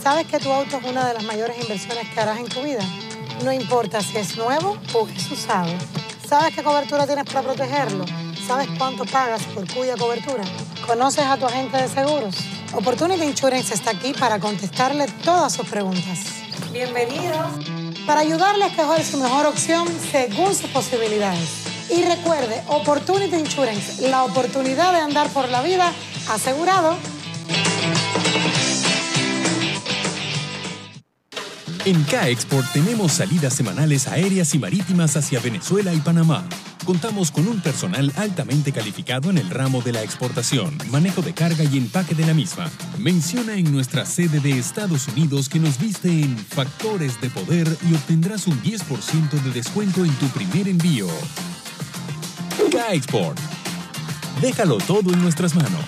¿Sabes que tu auto es una de las mayores inversiones que harás en tu vida? No importa si es nuevo o es usado. ¿Sabes qué cobertura tienes para protegerlo? ¿Sabes cuánto pagas por cuya cobertura? ¿Conoces a tu agente de seguros? Opportunity Insurance está aquí para contestarle todas sus preguntas. Bienvenidos. Para ayudarle a escoger su mejor opción según sus posibilidades. Y recuerde, Opportunity Insurance, la oportunidad de andar por la vida asegurado. En K-Export tenemos salidas semanales aéreas y marítimas hacia Venezuela y Panamá. Contamos con un personal altamente calificado en el ramo de la exportación, manejo de carga y empaque de la misma. Menciona en nuestra sede de Estados Unidos que nos viste en Factores de Poder y obtendrás un 10% de descuento en tu primer envío. K-Export. Déjalo todo en nuestras manos.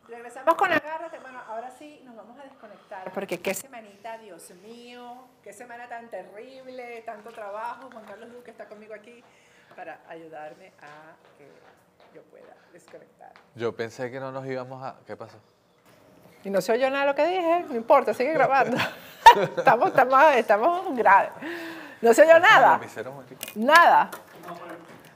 Regresamos con Agárrate. Bueno, ahora sí nos vamos a desconectar porque qué semanita, Dios mío, qué semana tan terrible, tanto trabajo. Juan Carlos Duque está conmigo aquí para ayudarme a que yo pueda desconectar. Yo pensé que no nos íbamos a... ¿Qué pasó? Y no se oyó nada de lo que dije, no importa, sigue grabando. estamos graves. No se oyó nada. Nada.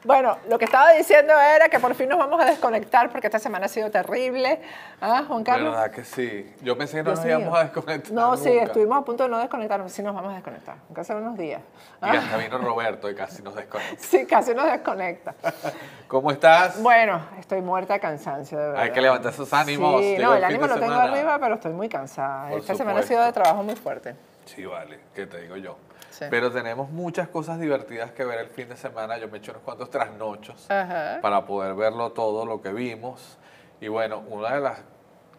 Bueno, lo que estaba diciendo era que por fin nos vamos a desconectar porque esta semana ha sido terrible. ¿Ah, Juan Carlos? ¿Verdad que sí? Yo pensé que no nos íbamos a desconectar. No, nunca. sí, estuvimos a punto de no desconectarnos. Sí nos vamos a desconectar, aunque hace unos días. Y hasta vino Roberto y casi nos desconecta. Sí, casi nos desconecta. ¿Cómo estás? Bueno, estoy muerta de cansancio, de verdad. Hay que levantar esos ánimos. Sí, no, el ánimo lo tengo arriba, pero estoy muy cansada. Esta semana ha sido de trabajo muy fuerte. Sí, vale, ¿qué te digo yo? Sí. Pero tenemos muchas cosas divertidas que ver el fin de semana. Yo me he hecho unos cuantos trasnochos para poder verlo todo, lo que vimos. Y bueno, una de las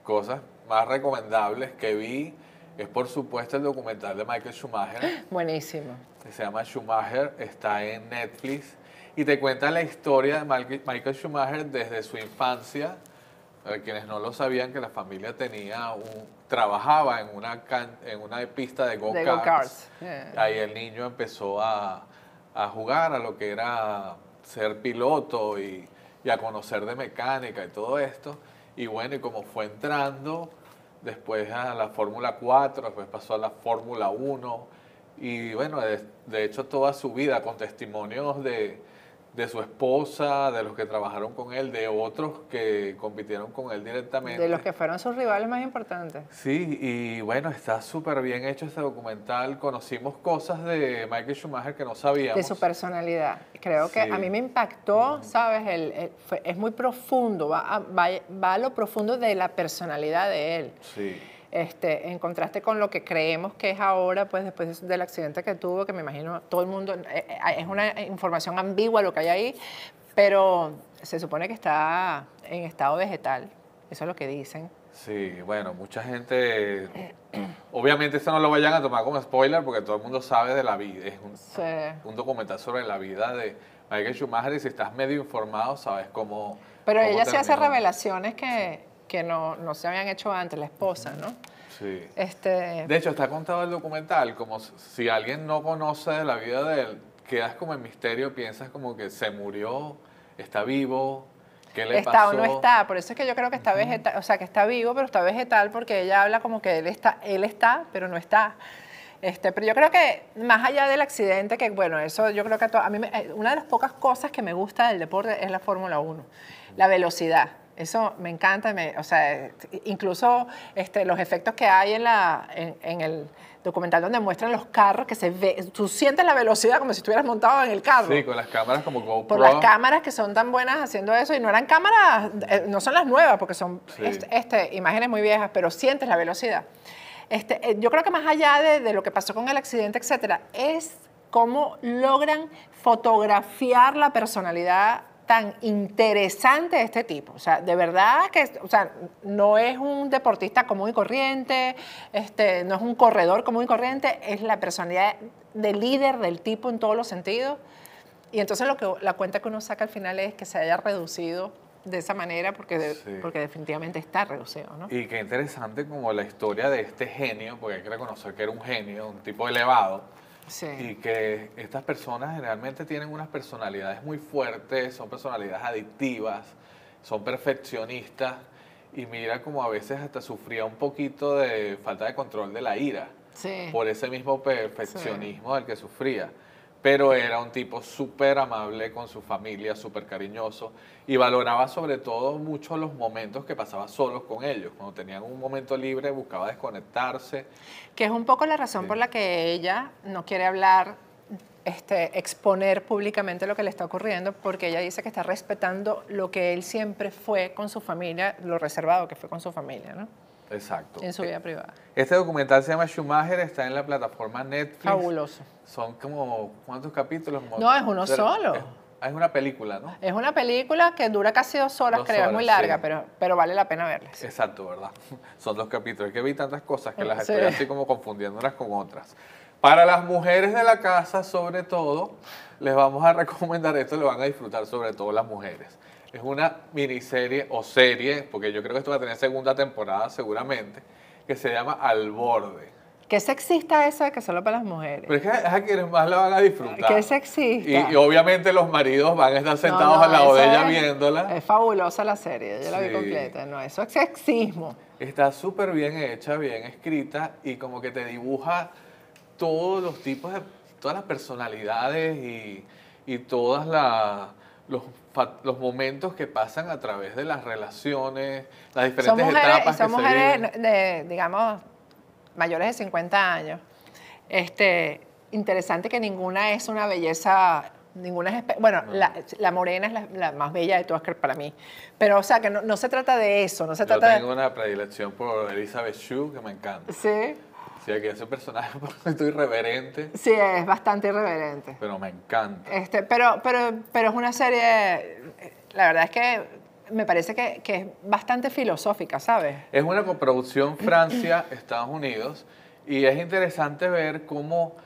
cosas más recomendables que vi es, por supuesto, el documental de Michael Schumacher. Buenísimo. Que se llama Schumacher, está en Netflix. Y te cuenta la historia de Michael Schumacher desde su infancia. Para quienes no lo sabían, que la familia trabajaba en una pista de go-karts. Ahí el niño empezó a jugar a lo que era ser piloto y a conocer de mecánica y todo esto. Y bueno, y como fue entrando después a la Fórmula 4, después pasó a la Fórmula 1. Y bueno, de hecho toda su vida con testimonios de su esposa, de los que trabajaron con él, de otros que compitieron con él directamente. De los que fueron sus rivales más importantes. Sí, y bueno, está súper bien hecho este documental. Conocimos cosas de Michael Schumacher que no sabíamos. De su personalidad. Creo que a mí me impactó, ¿sabes? Es muy profundo, va a lo profundo de la personalidad de él. Sí. En contraste con lo que creemos que es ahora, pues después del accidente que tuvo, que me imagino todo el mundo, es una información ambigua lo que hay ahí, pero se supone que está en estado vegetal, eso es lo que dicen. Sí, bueno, mucha gente, obviamente esto no lo vayan a tomar como spoiler porque todo el mundo sabe de la vida, es un documental sobre la vida de Michael Schumacher y si estás medio informado sabes cómo. Pero ella sí hace revelaciones que no se habían hecho antes, la esposa, ¿no? Sí. De hecho, está contado el documental como si alguien no conoce de la vida de él, quedas como en misterio, piensas como que se murió, está vivo, ¿qué le pasó? Está o no está, por eso es que yo creo que está vegetal, o sea, que está vivo, pero está vegetal porque ella habla como que él está, pero no está. Pero yo creo que más allá del accidente, que bueno, eso yo creo que a mí una de las pocas cosas que me gusta del deporte es la Fórmula 1, la velocidad. Eso me encanta, o sea, incluso los efectos que hay en el documental donde muestran los carros, que se ve, tú sientes la velocidad como si estuvieras montado en el carro. Sí, con las cámaras como GoPro. Por las cámaras que son tan buenas haciendo eso, y no eran cámaras, no son las nuevas, porque son imágenes muy viejas, pero sientes la velocidad. Yo creo que más allá de lo que pasó con el accidente, etcétera, es cómo logran fotografiar la personalidad tan interesante de este tipo. O sea, de verdad que, o sea, no es un deportista común y corriente, no es un corredor común y corriente, es la personalidad de líder del tipo en todos los sentidos. Y entonces la cuenta que uno saca al final es que se haya reducido de esa manera porque, Sí. porque definitivamente está reducido, ¿no? Y qué interesante como la historia de este genio, porque hay que reconocer que era un genio, un tipo elevado, Sí. y que estas personas generalmente tienen unas personalidades muy fuertes, son personalidades adictivas, son perfeccionistas, y mira como a veces hasta sufría un poquito de falta de control de la ira, Sí. por ese mismo perfeccionismo del que sufría. Pero era un tipo súper amable con su familia, súper cariñoso, y valoraba sobre todo mucho los momentos que pasaba solos con ellos. Cuando tenían un momento libre buscaba desconectarse. Que es un poco la razón Sí. por la que ella no quiere hablar, exponer públicamente lo que le está ocurriendo, porque ella dice que está respetando lo que él siempre fue con su familia, lo reservado que fue con su familia, ¿no? Exacto. En su vida privada. Este documental se llama Schumacher, está en la plataforma Netflix. Fabuloso. Son como, ¿cuántos capítulos? No, es uno solo. Es una película, ¿no? Es una película que dura casi 2 horas, 2 creo, es muy horas, larga, sí. pero vale la pena verla. Sí. Exacto, ¿verdad? Son 2 capítulos. Es que vi tantas cosas que las Sí. estoy así como confundiendo unas con otras. Para las mujeres de la casa, sobre todo, les vamos a recomendar esto, lo van a disfrutar sobre todo las mujeres. Es una miniserie o serie, porque yo creo que esto va a tener segunda temporada seguramente, que se llama Al Borde. Qué sexista eso de que solo para las mujeres. Pero es que a quienes más la van a disfrutar. Qué sexista. Y obviamente los maridos van a estar sentados No, al lado de eso ella es- viéndola. Es fabulosa la serie, yo la vi Sí. completa. No, eso es sexismo. Está súper bien hecha, bien escrita y como que te dibuja todos los tipos de, todas las personalidades y todas los momentos que pasan a través de las relaciones, las diferentes etapas Son que se mujeres viven. de, digamos, mayores de 50 años. Interesante que ninguna es una belleza, ninguna es, bueno, No. la morena es la más bella de todas para mí. Pero, o sea, que no se trata de eso, no se Yo trata tengo una predilección por Elizabeth Shue que me encanta. Sí, Sí, aquí ese personaje estoy irreverente, sí, es bastante irreverente. pero me encanta. Pero es una serie, la verdad es que me parece que es bastante filosófica, ¿sabes? Es una coproducción Francia-Estados Unidos y es interesante ver cómo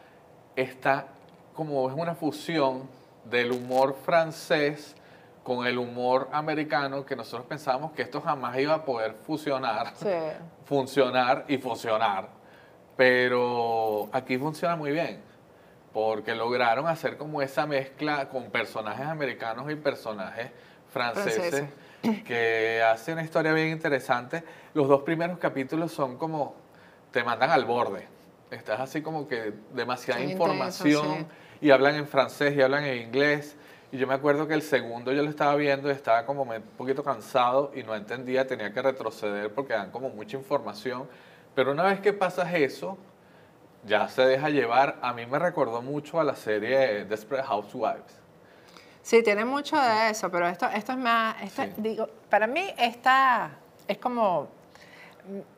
está, como es una fusión del humor francés con el humor americano, que nosotros pensábamos que esto jamás iba a poder fusionar, Sí. funcionar y funcionar. Pero aquí funciona muy bien, porque lograron hacer como esa mezcla con personajes americanos y personajes franceses, que hace una historia bien interesante. Los 2 primeros capítulos son como, te mandan al borde. Estás así como que demasiada Son información intensos, y hablan en francés y hablan en inglés. Y yo me acuerdo que el segundo yo lo estaba viendo y estaba como un poquito cansado y no entendía, tenía que retroceder porque dan como mucha información. Pero una vez que pasas eso, ya se deja llevar. A mí me recordó mucho a la serie Desperate Housewives. Sí, tiene mucho de eso, pero esto es más, Sí. digo, para mí esta es como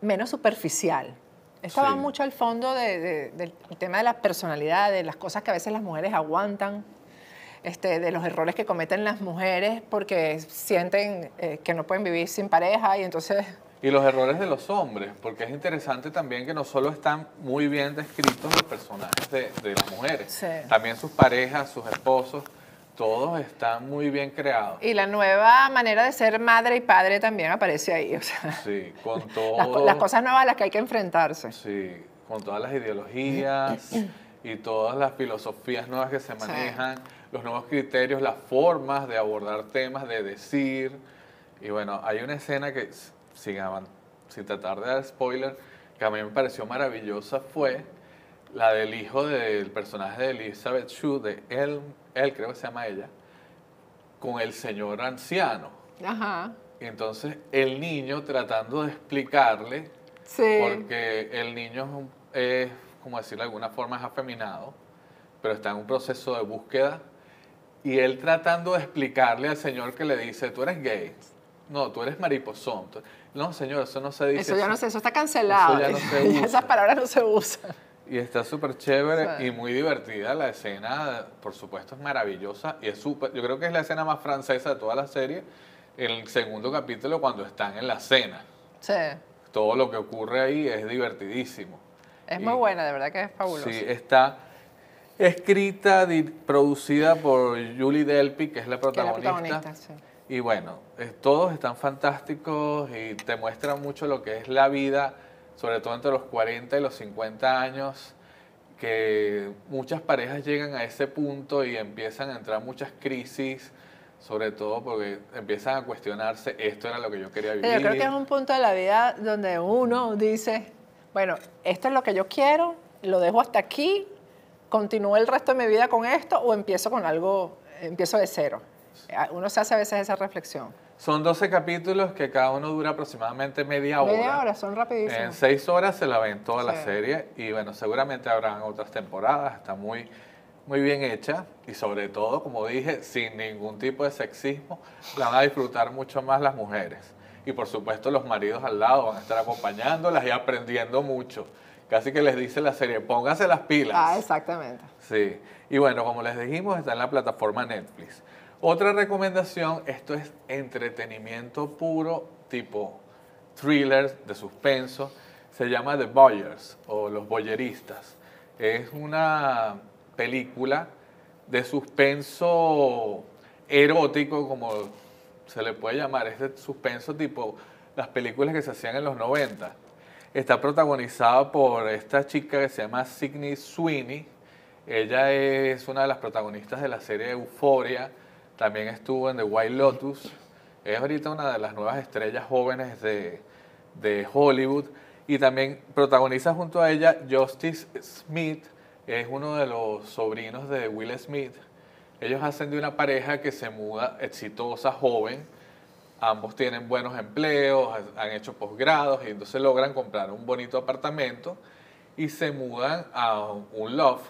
menos superficial. Esta va Sí. mucho al fondo del tema de la personalidad, de las cosas que a veces las mujeres aguantan, de los errores que cometen las mujeres porque sienten que no pueden vivir sin pareja y entonces... Y los errores de los hombres, porque es interesante también que no solo están muy bien descritos los personajes de las mujeres, Sí. también sus parejas, sus esposos, todos están muy bien creados. Y la nueva manera de ser madre y padre también aparece ahí, o sea, Sí, con todo. las cosas nuevas a las que hay que enfrentarse. Sí, con todas las ideologías y todas las filosofías nuevas que se manejan, los nuevos criterios, las formas de abordar temas, de decir. Y bueno, hay una escena que, sin tratar de dar spoiler, que a mí me pareció maravillosa, fue la del hijo del personaje de Elizabeth Shue, de él creo que se llama ella, con el señor anciano. Ajá, Y entonces el niño tratando de explicarle, sí. porque el niño es, como decirlo de alguna forma, es afeminado, pero está en un proceso de búsqueda, y él tratando de explicarle al señor que le dice, tú eres gay, no, tú eres mariposón. No, señor, eso no se dice. Eso ya no sé, eso está cancelado. Eso ya no se usa. Esas palabras no se usan. Y está súper chévere Sí. y muy divertida la escena, por supuesto es maravillosa y es súper, yo creo que es la escena más francesa de toda la serie, el segundo capítulo cuando están en la cena. Sí, Todo lo que ocurre ahí es divertidísimo. es Y- muy buena, de verdad que es fabulosa. Sí, está escrita, producida por Julie Delpy, que es la Que es la protagonista. protagonista, sí. Y bueno, todos están fantásticos y te muestran mucho lo que es la vida, sobre todo entre los 40 y los 50 años, que muchas parejas llegan a ese punto y empiezan a entrar muchas crisis, sobre todo porque empiezan a cuestionarse, esto era lo que yo quería vivir. Yo creo que es un punto de la vida donde uno dice, bueno, esto es lo que yo quiero, lo dejo hasta aquí, continúo el resto de mi vida con esto o empiezo con algo, empiezo de cero. Uno se hace a veces esa reflexión. Son 12 capítulos que cada uno dura aproximadamente media hora. Media hora, son rapidísimos. En 6 horas se la ven toda la serie y bueno, seguramente habrán otras temporadas, está muy bien hecha y sobre todo, como dije, sin ningún tipo de sexismo, la van a disfrutar mucho más las mujeres. Y por supuesto los maridos al lado van a estar acompañándolas y aprendiendo mucho. Casi que les dice la serie, pónganse las pilas. Ah, exactamente. Sí, y bueno, como les dijimos, está en la plataforma Netflix. Otra recomendación, esto es entretenimiento puro, tipo thriller de suspenso, se llama The Voyeurs o Los Voyeristas. Es una película de suspenso erótico, como se le puede llamar, es de suspenso tipo las películas que se hacían en los 90. Está protagonizada por esta chica que se llama Sydney Sweeney. Ella es una de las protagonistas de la serie Euphoria. También estuvo en The White Lotus. Es ahorita una de las nuevas estrellas jóvenes de Hollywood. Y también protagoniza junto a ella Justice Smith. Es uno de los sobrinos de Will Smith. Ellos hacen de una pareja que se muda exitosa, joven. Ambos tienen buenos empleos, han hecho posgrados y entonces logran comprar un bonito apartamento y se mudan a un loft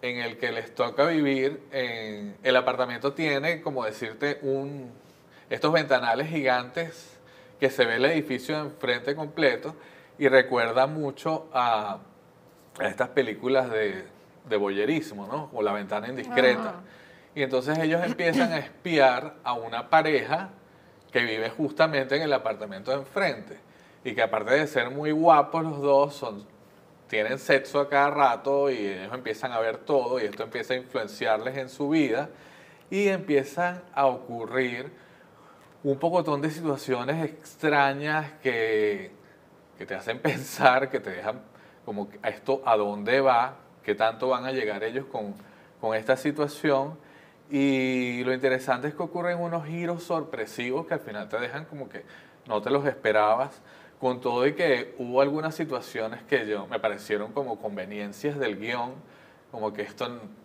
en el que les toca vivir. El apartamento tiene, como decirte, estos ventanales gigantes que se ve el edificio enfrente completo y recuerda mucho a estas películas de voyerismo, ¿no? O La Ventana Indiscreta. Y entonces ellos empiezan a espiar a una pareja que vive justamente en el apartamento de enfrente y que aparte de ser muy guapos los dos, tienen sexo a cada rato y ellos empiezan a ver todo y esto empieza a influenciarles en su vida y empiezan a ocurrir un pocotón de situaciones extrañas que te hacen pensar, que te dejan como esto a dónde va, qué tanto van a llegar ellos con esta situación. Y lo interesante es que ocurren unos giros sorpresivos que al final te dejan como que no te los esperabas, con todo y que hubo algunas situaciones que me parecieron como conveniencias del guión, como que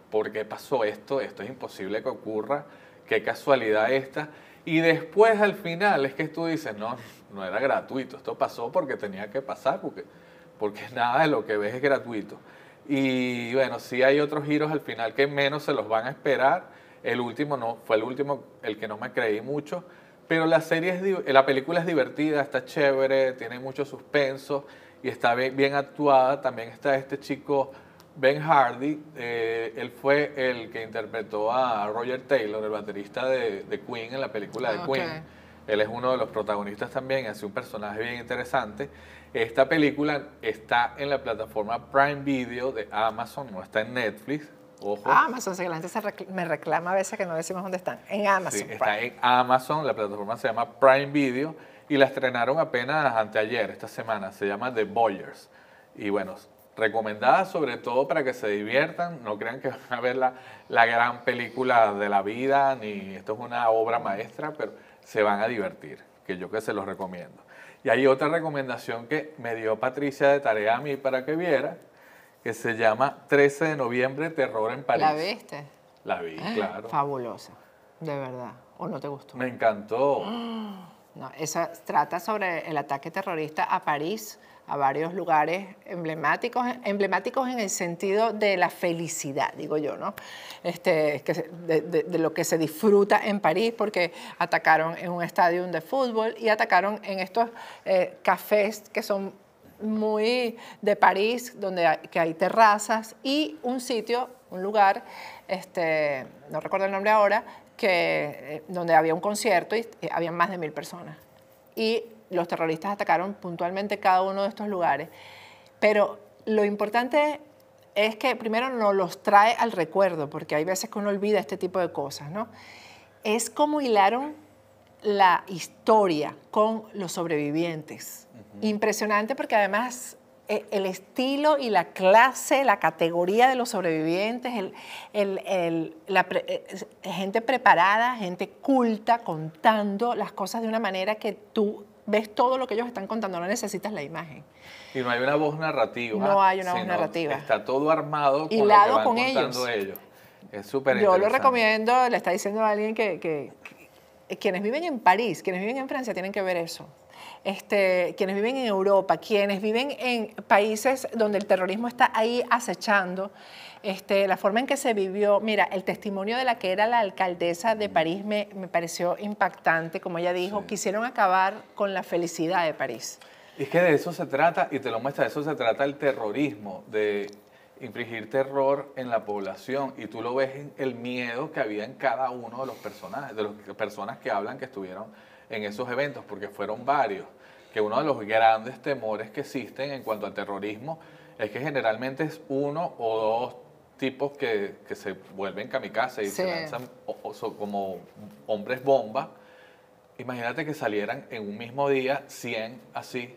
¿por qué pasó esto? Esto es imposible que ocurra, qué casualidad esta. Y después al final es que tú dices, no era gratuito, esto pasó porque tenía que pasar, porque nada de lo que ves es gratuito. Y bueno, sí hay otros giros al final que menos se los van a esperar. El último fue el que no me creí mucho, pero la película es divertida, está chévere, tiene mucho suspenso y está bien actuada. También está este chico Ben Hardy, él fue el que interpretó a Roger Taylor, el baterista de Queen en la película de Queen. Él es uno de los protagonistas también, hace un personaje bien interesante. Esta película está en la plataforma Prime Video de Amazon, no está en Netflix. Ojo. Amazon, si la gente me reclama a veces que no decimos dónde están. En Amazon. Sí, está en Amazon, la plataforma se llama Prime Video y la estrenaron apenas anteayer, esta semana. Se llama The Voyeurs. Y bueno, recomendada sobre todo para que se diviertan. No crean que van a ver la gran película de la vida, ni esto es una obra maestra, pero se van a divertir, que yo que se los recomiendo. Y hay otra recomendación que me dio Patricia de tarea a mí para que viera, que se llama 13 de noviembre, Terror en París. ¿La viste? La vi, claro. Fabulosa, de verdad. ¿O no te gustó? Me encantó. No, esa trata sobre el ataque terrorista a París, a varios lugares emblemáticos en el sentido de la felicidad, digo yo, ¿no? De lo que se disfruta en París, porque atacaron en un estadio de fútbol y atacaron en estos cafés que son muy de París, que hay terrazas y un lugar, no recuerdo el nombre ahora, donde había un concierto y había más de 1000 personas. Y los terroristas atacaron puntualmente cada uno de estos lugares. Pero lo importante es que primero nos los trae al recuerdo, porque hay veces que uno olvida este tipo de cosas, ¿no? Es como hilaron la historia con los sobrevivientes. Impresionante porque además el estilo y la clase, la categoría de los sobrevivientes, gente preparada, gente culta, contando las cosas de una manera que tú ves todo lo que ellos están contando, no necesitas la imagen. Y no hay una voz narrativa. No hay una voz narrativa. Está todo armado con hilado lo que van con contando ellos. Es súper Yo interesante. lo recomiendo, le está diciendo a alguien que quienes viven en París, quienes viven en Francia tienen que ver eso. Quienes viven en Europa, quienes viven en países donde el terrorismo está ahí acechando, la forma en que se vivió, mira, el testimonio de la que era la alcaldesa de París me pareció impactante, como ella dijo, Sí. quisieron acabar con la felicidad de París. Es que de eso se trata, y te lo muestra, de eso se trata el terrorismo, de infligir terror en la población, y tú lo ves en el miedo que había en cada uno de los personajes, de las personas que hablan que estuvieron en esos eventos, porque fueron varios, que uno de los grandes temores que existen en cuanto al terrorismo es que generalmente es uno o dos tipos que se vuelven kamikaze y Sí. se lanzan como hombres bomba. Imagínate que salieran en un mismo día 100 así,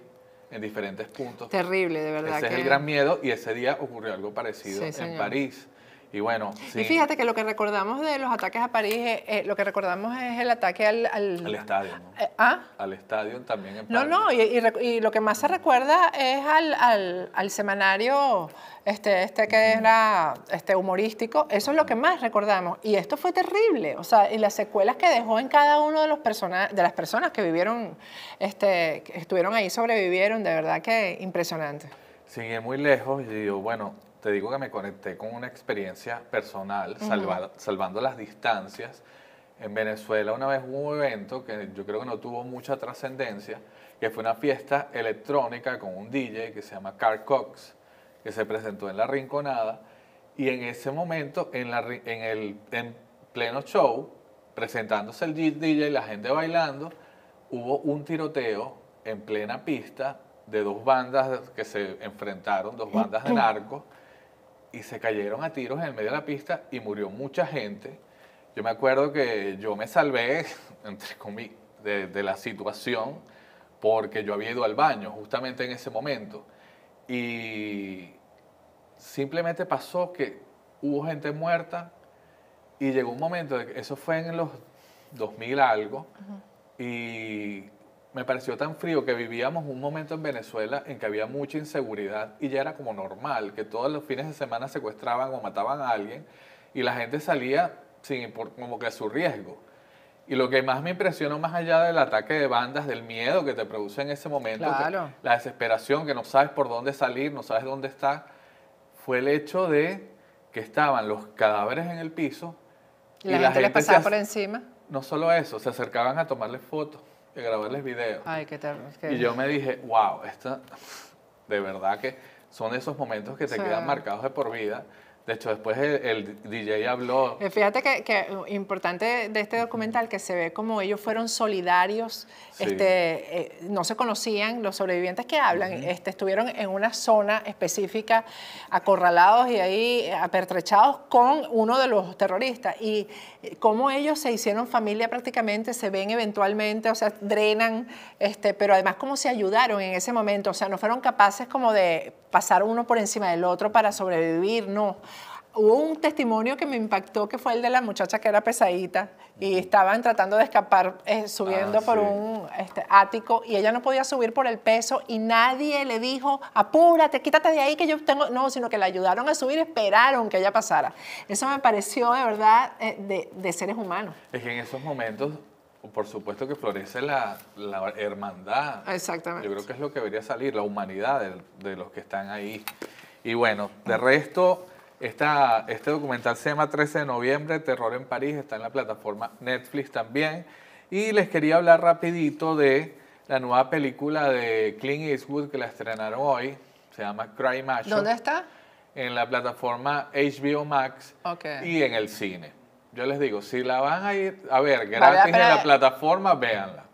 en diferentes puntos. Terrible, de verdad. Ese es el gran miedo, y ese día ocurrió algo parecido Sí, en señor. París. Y bueno, sí, Y fíjate que lo que recordamos de los ataques a París, lo que recordamos es el ataque al al estadio, ¿no? ¿Ah? Al estadio también en No, París. no, y lo que más se recuerda es al semanario que era humorístico, eso es lo que más recordamos. Y esto fue terrible, o sea, y las secuelas que dejó en cada uno de de las personas que vivieron, que estuvieron ahí, sobrevivieron, de verdad que impresionante. Sin ir muy lejos, y digo, bueno, te digo que me conecté con una experiencia personal, salvando las distancias. En Venezuela una vez hubo un evento que yo creo que no tuvo mucha trascendencia, que fue una fiesta electrónica con un DJ que se llama Carl Cox, que se presentó en La Rinconada, y en ese momento, en pleno show, presentándose el DJ, la gente bailando, hubo un tiroteo en plena pista de dos bandas que se enfrentaron, dos bandas de narcos, y se cayeron a tiros en el medio de la pista y murió mucha gente. Yo me acuerdo que yo me salvé, entre comillas, de la situación, porque yo había ido al baño justamente en ese momento. Y simplemente pasó que hubo gente muerta, y llegó un momento, eso fue en los 2000 algo, y me pareció tan frío que vivíamos un momento en Venezuela en que había mucha inseguridad, y ya era como normal que todos los fines de semana secuestraban o mataban a alguien, y la gente salía como que a su riesgo. Y lo que más me impresionó, más allá del ataque de bandas, del miedo que te produce en ese momento, Claro. la desesperación, que no sabes por dónde salir, no sabes dónde está, fue el hecho de que estaban los cadáveres en el piso Y la gente les pasaba por encima. No solo eso, se acercaban a tomarles fotos y a grabarles videos. Ay, qué terrible. Y yo me dije, wow, de verdad que son esos momentos que te Sí. quedan marcados de por vida. De hecho, después el DJ habló. Fíjate que importante de este documental que se ve como ellos fueron solidarios, Sí. No se conocían, los sobrevivientes que hablan, estuvieron en una zona específica, acorralados y ahí apertrechados con uno de los terroristas, y cómo ellos se hicieron familia prácticamente, se ven eventualmente, o sea, drenan, pero además cómo se ayudaron en ese momento, o sea, no fueron capaces como de pasar uno por encima del otro para sobrevivir, no. Hubo un testimonio que me impactó, que fue el de la muchacha que era pesadita y estaban tratando de escapar subiendo por sí. un ático, y ella no podía subir por el peso, y nadie le dijo, apúrate, quítate de ahí que yo tengo... No, sino que la ayudaron a subir y esperaron que ella pasara. Eso me pareció de verdad de seres humanos. Es que en esos momentos, por supuesto que florece la hermandad. Exactamente. Yo creo que es lo que debería salir, la humanidad de los que están ahí. Y bueno, de resto, este documental se llama 13 de noviembre, Terror en París, está en la plataforma Netflix también. Y les quería hablar rapidito de la nueva película de Clint Eastwood que la estrenaron hoy, se llama Cry Macho. ¿Dónde está? En la plataforma HBO Max Ok. y en el cine. Yo les digo, si la van a ir a ver Vale la gratis en pena. la plataforma, véanla.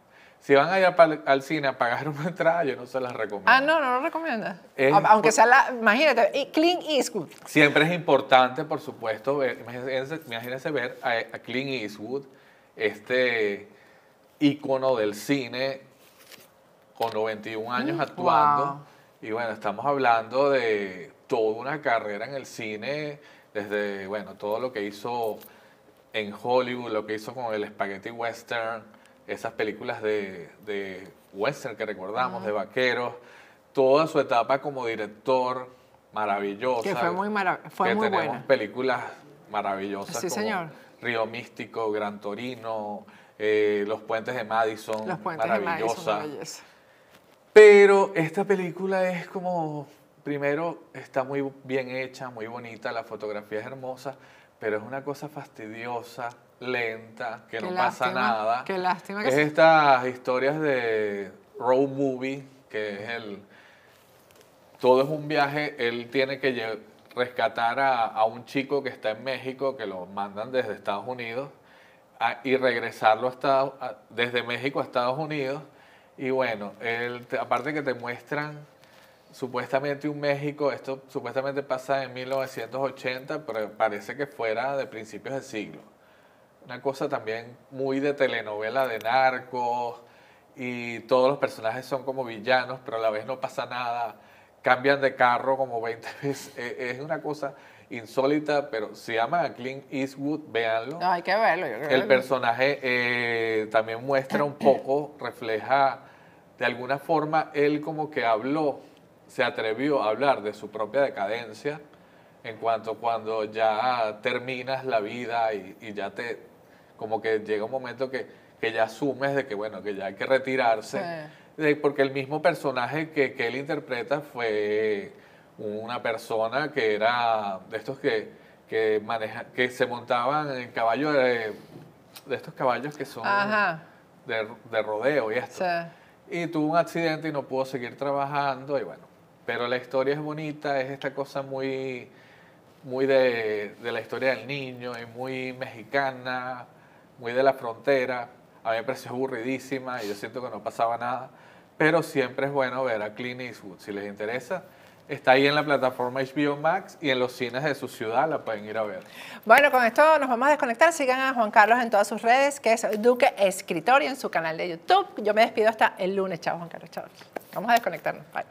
Si van a ir al cine a pagar una entrada, yo no se las recomiendo. Ah, no lo recomiendas. Es- Aunque sea imagínate, Clint Eastwood. Siempre es importante, por supuesto, imagínense ver a Clint Eastwood, ícono del cine con 91 años actuando. Wow. Y bueno, estamos hablando de toda una carrera en el cine, desde, bueno, todo lo que hizo en Hollywood, lo que hizo con el Spaghetti Western, esas películas de western que recordamos, de vaqueros, toda su etapa como director maravillosa. Que fue muy tenemos buena. películas maravillosas Sí, como señor. Río Místico, Gran Torino, Los Puentes de Madison, Los Puentes de Madison, maravillosa. una belleza. Pero esta película es como, primero, está muy bien hecha, muy bonita, la fotografía es hermosa, pero es una cosa fastidiosa, lenta, que Qué no pasa lástima, nada. qué lástima que Es sí. estas historias de road movie, que es todo es un viaje, él tiene que rescatar a un chico que está en México, que lo mandan desde Estados Unidos, y regresarlo desde México a Estados Unidos. Y bueno, aparte que te muestran supuestamente un México, esto supuestamente pasa en 1980, pero parece que fuera de principios del siglo. Una cosa también muy de telenovela de narcos, y todos los personajes son como villanos, pero a la vez no pasa nada. Cambian de carro como 20 veces. Es una cosa insólita, pero se llama Clint Eastwood, véanlo. No, hay que verlo. El personaje también muestra un poco, refleja de alguna forma, él como que se atrevió a hablar de su propia decadencia, en cuanto cuando ya terminas la vida y ya como que llega un momento que ya asumes de que bueno, que ya hay que retirarse, porque el mismo personaje que él interpreta fue una persona que era de estos que se montaban en caballo de estos caballos que son de rodeo y esto. Sí. Y tuvo un accidente y no pudo seguir trabajando y bueno, pero la historia es bonita, es esta cosa muy de la historia del niño y muy mexicana, muy de la frontera. A mí me pareció aburridísima y yo siento que no pasaba nada, pero siempre es bueno ver a Clint Eastwood. Si les interesa, está ahí en la plataforma HBO Max y en los cines de su ciudad la pueden ir a ver. Bueno, con esto nos vamos a desconectar. Sigan a Juan Carlos en todas sus redes, que es Duque Escritor, y en su canal de YouTube. Yo me despido hasta el lunes. Chao, Juan Carlos. Chao. Vamos a desconectarnos. Bye.